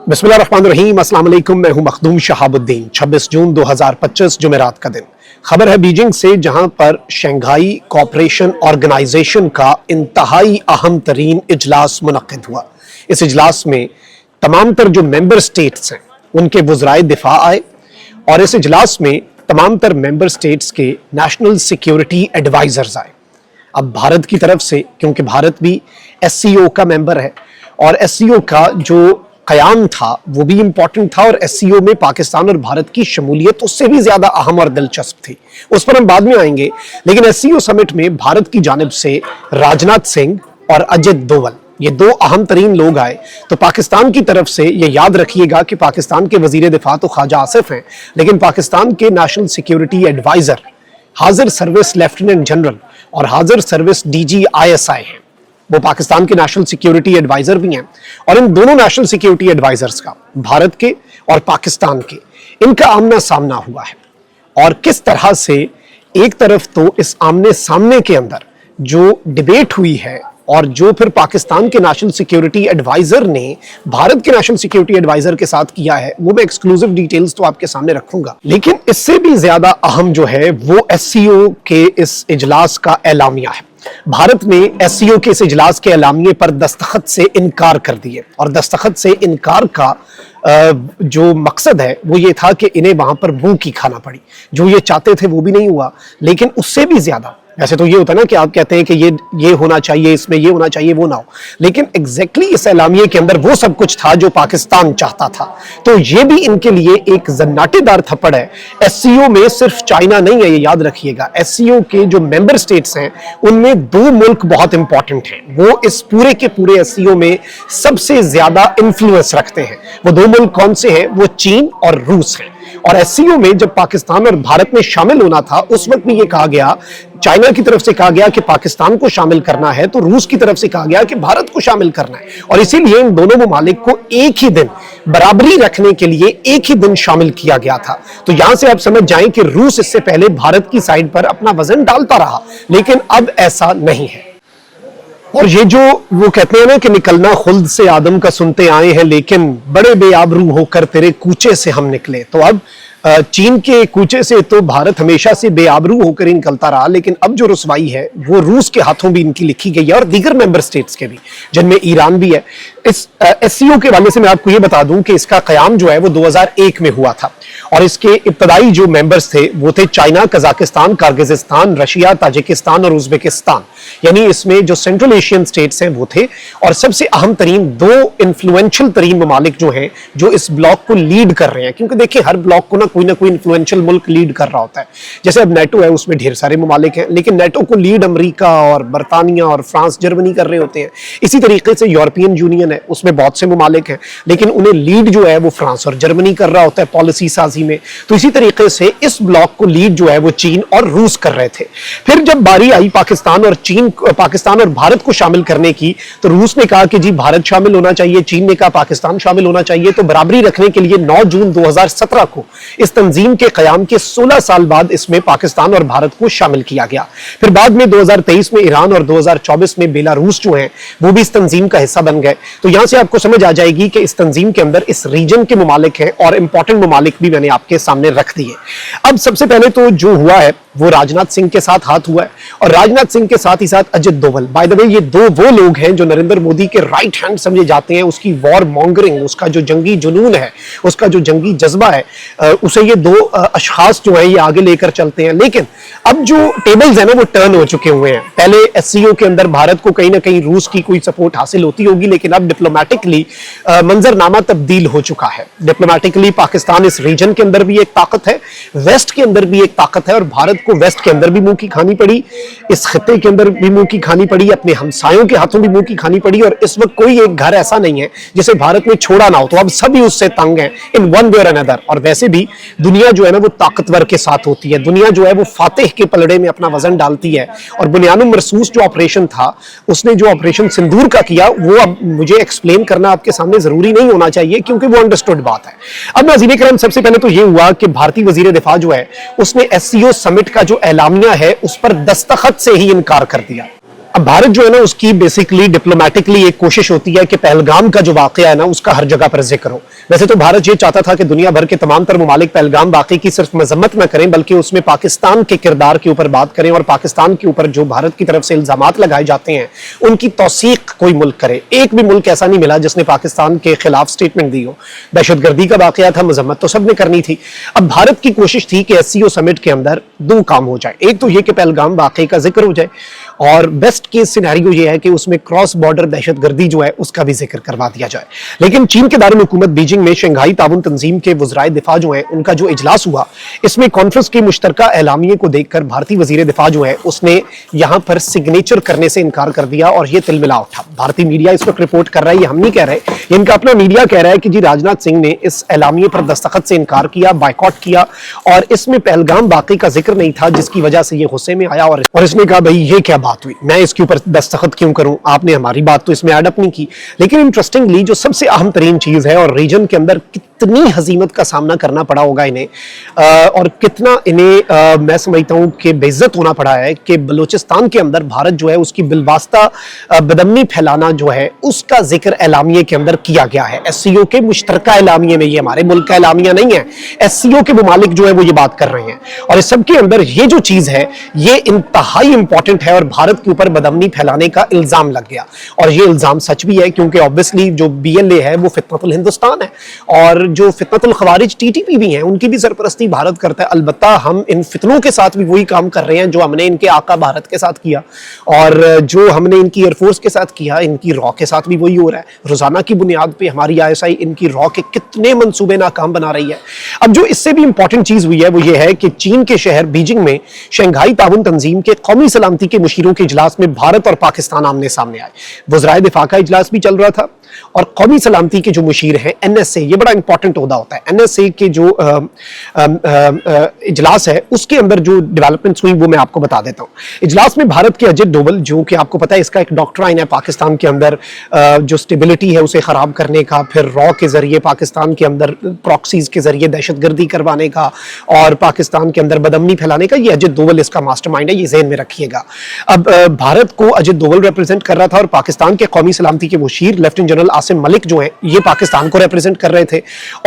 बिस्मिल्लाहिर्रहमानिर्रहीम। अस्सलाम वालेकुम। मैं हूं मखदूम शहाबुद्दीन। 26 जून 2025 जुमेरात का दिन। खबर है बीजिंग से, जहां पर शंघाई कोऑपरेशन ऑर्गेनाइजेशन का इंतहाई अहम तरीन इजलास मुनक्किद हुआ। इस इजलास में तमाम तर जो मेंबर स्टेट्स हैं उनके वज़राए दिफा आए और इस इजलास में तमाम तर मेंबर स्टेट्स के नेशनल सिक्योरिटी एडवाइजर्स आए। अब भारत की तरफ से, क्योंकि भारत भी एससीओ का मेंबर है और एससीओ का जो कयाम था वो भी इंपॉर्टेंट था, और एससीओ में पाकिस्तान और भारत की शमूलियत उससे भी ज्यादा अहम और दिलचस्प थी। उस पर हम बाद में आएंगे। लेकिन एससीओ समिट में भारत की जानिब से राजनाथ सिंह और अजित डोवल, ये दो अहम तरीन लोग आए। तो पाकिस्तान की तरफ से ये याद रखिएगा कि पाकिस्तान के वजीर दिफा तो ख्वाजा आसिफ हैं, लेकिन पाकिस्तान के नेशनल सिक्योरिटी एडवाइजर हाजिर सर्विस लेफ्टिनेंट जनरल और हाजिर सर्विस डीजी ISI हैं। वो पाकिस्तान के नेशनल सिक्योरिटी एडवाइजर भी हैं, और इन दोनों नेशनल सिक्योरिटी एडवाइजर्स का, भारत के और पाकिस्तान के, इनका आमना सामना हुआ है। और किस तरह से एक तरफ तो इस आमने सामने के अंदर जो डिबेट हुई है और जो फिर पाकिस्तान के नेशनल सिक्योरिटी एडवाइजर ने भारत के नेशनल सिक्योरिटी एडवाइजर के साथ किया है, वो मैं एक्सक्लूसिव डिटेल्स तो आपके सामने रखूंगा। लेकिन इससे भी ज्यादा अहम जो है वो एससीओ के इस इजलास का एलामिया है। भारत ने एससीओ के इस इजलास के एलामिये पर दस्तखत से इनकार कर दिए, और दस्तखत से इनकार का जो मकसद है वो ये था कि इन्हें वहां पर मुंह की खाना पड़ी। जो ये चाहते थे वो भी नहीं हुआ, लेकिन उससे भी ज्यादा, वैसे तो ये होता है ना कि आप कहते हैं कि ये होना चाहिए, इसमें ये होना चाहिए, वो ना हो, लेकिन एग्जैक्टली इस एलामिये के अंदर वो सब कुछ था जो पाकिस्तान चाहता था। तो ये भी इनके लिए एक जन्नाटेदार थप्पड़ है। एससीओ में सिर्फ चाइना नहीं है, ये याद रखिएगा। एससीओ के जो मेंबर स्टेट्स हैं उनमें दो मुल्क बहुत इंपॉर्टेंट हैं। वो इस पूरे के पूरे एससीओ में सबसे ज्यादा इंफ्लुएंस रखते हैं। वो दो मुल्क कौन से हैं? वो चीन और रूस हैं। और एससीओ में जब पाकिस्तान और भारत में शामिल होना था, उस वक्त भी ये कहा गया, चाइना की तरफ से कहा गया कि पाकिस्तान को शामिल करना है, तो रूस की तरफ से कहा गया कि भारत को शामिल करना है। और इसीलिए इन दोनों ममालिक को एक ही दिन बराबरी रखने के लिए एक ही दिन शामिल किया गया था। तो यहां से आप समझ जाएं कि रूस इससे पहले भारत की साइड पर अपना वजन डालता रहा, लेकिन अब ऐसा नहीं है। और ये जो वो कहते हैं ना कि निकलना खुल्द से आदम का सुनते आए हैं, लेकिन बड़े बेआबरू होकर तेरे कूचे से हम निकले। तो अब चीन के कूचे से तो भारत हमेशा से बेआबरू होकर ही निकलता रहा, लेकिन अब जो रुसवाई है वो रूस के हाथों भी इनकी लिखी गई है, और दीगर मेंबर स्टेट्स के भी, जिनमें ईरान भी है। इस एससीओ के हवाले से मैं आपको ये बता दूं कि इसका कयाम जो है वो 2001 में हुआ था, और इसके इब्तदाई जो मेंबर्स थे वो थे China, Kazakhstan, Kyrgyzstan, Russia, Tajikistan और उज्बेकिस्तान। यानी इसमें जो सेंट्रल एशियन स्टेट्स हैं वो थे, और सबसे अहम तरीन दो इन्फ्लुएंशियल तरीन ममालिक जो हैं जो इस ब्लॉक को लीड कर रहे हैं। क्योंकि देखिए, हर ब्लॉक को ना कोई इन्फ्लुएंशियल मुल्क लीड कर रहा होता है। जैसे अब नेटो है, उसमें ढेर सारे ममालिक हैं, लेकिन नेटो को लीड अमेरिका और बरतानिया और फ्रांस, जर्मनी कर रहे होते हैं। इसी तरीके से यूरोपियन यूनियन है, उसमें बहुत से ममालिक हैं, लेकिन उन्हें लीड जो है वो फ्रांस और जर्मनी कर रहा होता है पॉलिसी साजी में। तो इसी तरीके से इस ब्लॉक को लीड जो है वो चीन और रूस कर रहे थे। फिर जब बारी आई पाकिस्तान और भारत को शामिल करने की, तो रूस ने कहा कि जी भारत शामिल होना चाहिए, चीन ने कहा पाकिस्तान शामिल होना चाहिए। तो बराबरी रखने के लिए 9 जून 2017 को इस तंजीम के कयाम के 16 साल बाद इसमें पाकिस्तान और भारत को शामिल किया गया। फिर बाद में 2023 में ईरान और 2024 में बेलारूस जो हैं वो भी इस तंजीम का हिस्सा बन गए। तो यहां से आपको समझ आ जाएगी कि इस तंजीम के अंदर इस रीजन के ममालिक हैं, और इंपॉर्टेंट ममालिक भी मैंने आपके सामने रख दिए। अब सबसे पहले तो जो हुआ है वो राजनाथ सिंह के साथ हाथ हुआ है, और राजनाथ सिंह के साथ ही साथ Ajit Doval. By the way, ये दो वो लोग हैं जो नरेंद्र मोदी के राइट हैंड समझे जाते हैं। उसकी वॉर मॉन्गरिंग, उसका जो जंगी जुनून है, उसका जो जंगी जज्बा है, उसे ये दो अशखास जो है ये आगे लेकर चलते हैं। लेकिन अब जो टेबल्स है ना वो टर्न हो चुके हुए हैं। पहले एससीओ के अंदर भारत को कहीं ना कहीं रूस की कोई सपोर्ट हासिल होती होगी, लेकिन अब डिप्लोमेटिकली मंजरनामा तब्दील हो चुका है। डिप्लोमेटिकली पाकिस्तान इस रीजन के अंदर भी एक ताकत है, वेस्ट के अंदर भी एक ताकत है, और भारत को वेस्ट के अंदर भी मुंह की खानी पड़ी, इस खित्ते के अंदर भी मुंह की खानी पड़ी, अपने हमसायों के हाथों भी मुंह की खानी पड़ी। और इस वक्त कोई एक घर ऐसा नहीं है जिसे भारत ने छोड़ा ना हो। तो अब सभी उससे तंग हैं इन वन वे और अनदर। और वैसे भी दुनिया जो है ना वो ताकतवर के साथ होती है, दुनिया जो है वो फातेह के पलड़े में अपना वजन डालती है। और बुनियानुम मरसूस जो ऑपरेशन था, उसने जो ऑपरेशन सिंदूर का किया, वो अब मुझे एक्सप्लेन करना आपके सामने जरूरी नहीं होना चाहिए, क्योंकि वो अंडरस्टूड बात है। अब नाज़रीन करम, सबसे पहले तो ये हुआ कि भारतीय वजीर दिफा जो है उसने एससीओ समिट का जो एलामिया है उस पर दस्तखत से ही इनकार कर दिया। अब भारत जो है ना उसकी बेसिकली डिप्लोमेटिकली एक कोशिश होती है कि पहलगाम का जो वाकया है ना उसका हर जगह पर जिक्र हो। वैसे तो भारत ये चाहता था कि दुनिया भर के तमाम तर ममालिक पहलगाम वाकये की सिर्फ मजम्मत न करें बल्कि उसमें पाकिस्तान के किरदार के ऊपर बात करें और पाकिस्तान के ऊपर जो भारत की तरफ से इल्जामात लगाए जाते हैं उनकी तौसीक कोई मुल्क करे। एक भी मुल्क ऐसा नहीं मिला जिसने पाकिस्तान के खिलाफ स्टेटमेंट दी हो। दहशतगर्दी का वाकया था, मजम्मत तो सबने करनी थी। अब भारत की कोशिश थी कि SCO समिट के अंदर दो काम हो जाए। एक तो ये कि पहलगाम वाकये का जिक्र हो जाए और बेस्ट केस सिनेरियो ये है कि उसमें क्रॉस बॉर्डर दहशतगर्दी जो है उसका भी जिक्र करवा दिया जाए। लेकिन चीन के दारुल हुकूमत बीजिंग में शंघाई ताउन तंजीम के वज़राए दिफा जो है उनका जो इजलास हुआ, इसमें कॉन्फ्रेंस के मुश्तरका एलामिये को देखकर भारतीय वजीर दिफा जो है उसने यहाँ पर सिग्नेचर करने से इनकार कर दिया और ये तिलमिला उठा। भारतीय मीडिया इस वक्त रिपोर्ट कर रहा है, ये हम नहीं कह रहे, इनका अपना मीडिया कह रहा है कि जी राजनाथ सिंह ने इस एलामिये पर दस्तखत से इनकार किया, बायकॉट किया और इसमें पहलगाम वाकये का जिक्र नहीं था जिसकी वजह से ये गुस्से में आया और इसने कहा भाई ये क्या बात हुई, मैं इसके ऊपर दस्तखत क्यों करूं, आपने हमारी बात तो इसमें एडअप नहीं की। लेकिन इंटरेस्टिंगली जो सबसे अहम तरीन चीज है और रीजन के अंदर कितनी हजीमत का सामना करना पड़ा होगा इन्हें और कितना इन्हें मैं समझता हूं कि बेइज्जत होना पड़ा है कि बलूचिस्तान के अंदर भारत जो है उसकी बिलवास्ता बदमनी फैलाना जो है उसका जिक्र एलामिये के अंदर किया गया है। SCO के मुश्तरका एलामिये में, ये हमारे मुल्क का एलामिया नहीं है, SCO के ममालिक जो है वो ये बात कर रहे हैं और इस सब के अंदर ये जो चीज है ये इंतहाई इंपॉर्टेंट है और भारत के ऊपर बदमनी फैलाने का इल्जाम लग गया और ये इल्जाम सच भी है क्योंकि ऑब्वियसली जो BLA है वो फितनतुल हिंदुस्तान है और जो फितनतुल खवारिज TTP भी हैं उनकी भी सरपरस्ती भारत करता है। अलबत्ता हम इन फितनों के साथ भी वही काम कर रहे हैं जो हमने इनके आका भारत के साथ किया और जो हमने इनकी एयरफोर्स के साथ किया, इनकी रॉ के साथ भी वही हो रहा है। रोजाना की बुनियाद पे हमारी ISI इनकी रॉ के कितने मंसूबे नाकाम बना रही है। अब जो इससे भी इंपॉर्टेंट चीज हुई है वो ये है कि चीन के शहर बीजिंग में शंघाई ताउन तंजीम के कौमी सलामती के मुशीरों के इजलास में भारत और पाकिस्तान आमने सामने आए। वज़राए दिफा का इजलास भी चल रहा था और कौमी सलामती के जो मुशीर हैं NSA, ये बड़ा इंपॉर्टेंट ओहदा होता है, NSA के जो इजलास है उसके अंदर जो डेवलपमेंट्स हुई वो मैं आपको बता देता हूँ। इजलास में भारत के अजित डोवल जो कि आपको पता है इसका एक डॉक्ट्राइन है पाकिस्तान के अंदर जो स्टेबिलिटी है उसे खराब करने का, फिर रॉ के जरिए पाकिस्तान के अंदर प्रॉक्सीज के जरिए दहशतगर्दी करवाने का और पाकिस्तान के अंदर बदमनी फैलाने का, ये अजित डोवल इसका मास्टरमाइंड है, ये ज़हन में रखिएगा। अब भारत को अजित डोवल रिप्रेजेंट कर रहा था और पाकिस्तान के कौमी सलामती के मुशीर लेफ्टिनेंट जनरल आसिम मलिक जो है ये पाकिस्तान को रिप्रेजेंट कर रहे थे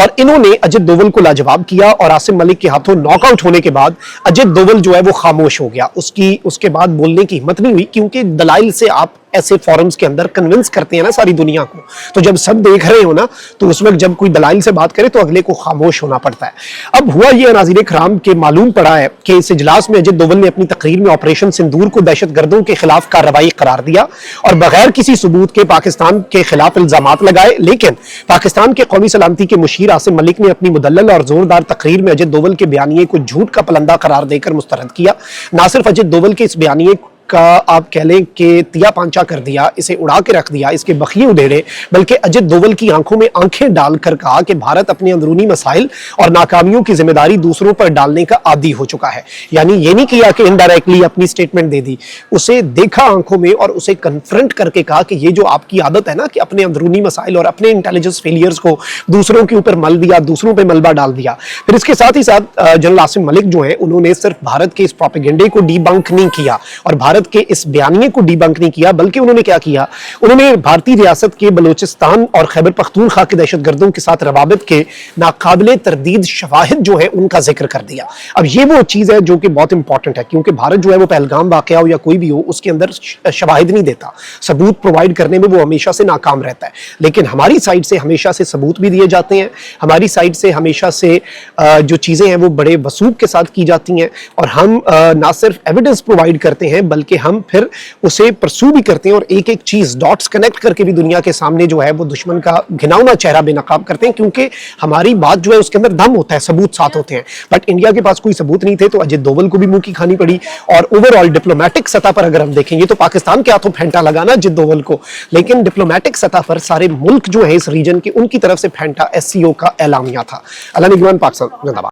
और इन्होंने अजित डोवल को लाजवाब किया और आसिम मलिक के हाथों नॉकआउट होने के बाद अजित डोवल जो है वो खामोश हो गया। उसके बाद बोलने की हिम्मत नहीं हुई क्योंकि दलाइल से आप ऐसे फोरम्स के अंदर कन्विंस करते हैं ना सारी दुनिया को, तो जब सब देख रहे हो ना तो उस वक्त जब कोई दलाइल से बात करे तो अगले को खामोश होना पड़ता है। अब हुआ ये नाज़रीन इकराम के मालूम पड़ा है कि इस इजलास में अजित डोवल ने अपनी तकरीर में ऑपरेशन सिंदूर को दहशतगर्दों के खिलाफ कार्रवाई करार दिया और बगैर किसी सबूत के पाकिस्तान के खिलाफ इल्जामात लगाए। लेकिन पाकिस्तान के कौमी सलामती के मुशीर आसिम मलिक ने अपनी मुदल्लल और जोरदार तकरीर में अजित डोवल के बयानिए को झूठ का पलंदा करार देकर मुस्तरद किया। ना सिर्फ अजित डोवल के इस बयानिए का आप कह लें कि तिया पांचा कर दिया, इसे उड़ा के रख दिया, इसके बखिए उधेड़े, बल्कि अजित डोवल की आंखों में आंखें डालकर कहा कि भारत अपने अंदरूनी मसाइल और नाकामियों की जिम्मेदारी दूसरों पर डालने का आदी हो चुका है। यानी ये नहीं किया कि इनडायरेक्टली अपनी स्टेटमेंट दे दी, उसे देखा आंखों में और उसे कन्फ्रंट करके कहा कि ये जो आपकी आदत है ना कि अपने अंदरूनी मसाइल और अपने इंटेलिजेंस फेलियर्स को दूसरों के ऊपर मल दिया, दूसरों पर मलबा डाल दिया। फिर इसके साथ ही साथ जनरल आसिम मलिक जो है उन्होंने सिर्फ भारत के इस प्रोपेगेंडे को डीबंक नहीं किया और भारत के इस बयानिए को डीबंक नहीं किया, बल्कि उन्होंने क्या किया, उन्होंने भारतीय रियासत के बलूचिस्तान और खैबर पख्तूनख्वा के दहशतगर्दों के साथ रवाबित के नाकाबिले तरदीद शवाहिद जो है उनका जिक्र कर दिया। अब ये वो चीज है जो कि बहुत इंपॉर्टेंट है क्योंकि भारत जो है वो पहलगाम वाकया हो या कोई भी हो उसके अंदर शवाहिद नहीं देता, सबूत प्रोवाइड करने में वो हमेशा से नाकाम रहता है। लेकिन हमारी साइड से हमेशा से सबूत भी दिए जाते हैं, हमारी साइड से हमेशा से जो चीजें हैं वो बड़े वसूख के साथ की जाती हैं और हम ना सिर्फ एविडेंस प्रोवाइड करते हैं बल्कि हम फिर उसे परसू भी करते हैं और एक एक चीज डॉट्स कनेक्ट करके भी दुनिया के सामने जो है वो दुश्मन का घिनौना चेहरा बेनकाब करते हैं क्योंकि हमारी बात जो है उसके अंदर दम होता है, सबूत साथ होते हैं। बट इंडिया के पास कोई सबूत नहीं थे तो अजित डोवल को भी मुंह की खानी पड़ी और ओवरऑल डिप्लोमेटिक सतह पर अगर हम देखेंगे तो पाकिस्तान के हाथों फेंटा लगाना अजित डोवल को, लेकिन डिप्लोमेटिक सतह पर सारे मुल्क जो है इस रीजन के उनकी तरफ से फेंटा SCO का एलामिया था। अल्लाह निगरान पाकिस्तान जिंदाबाद।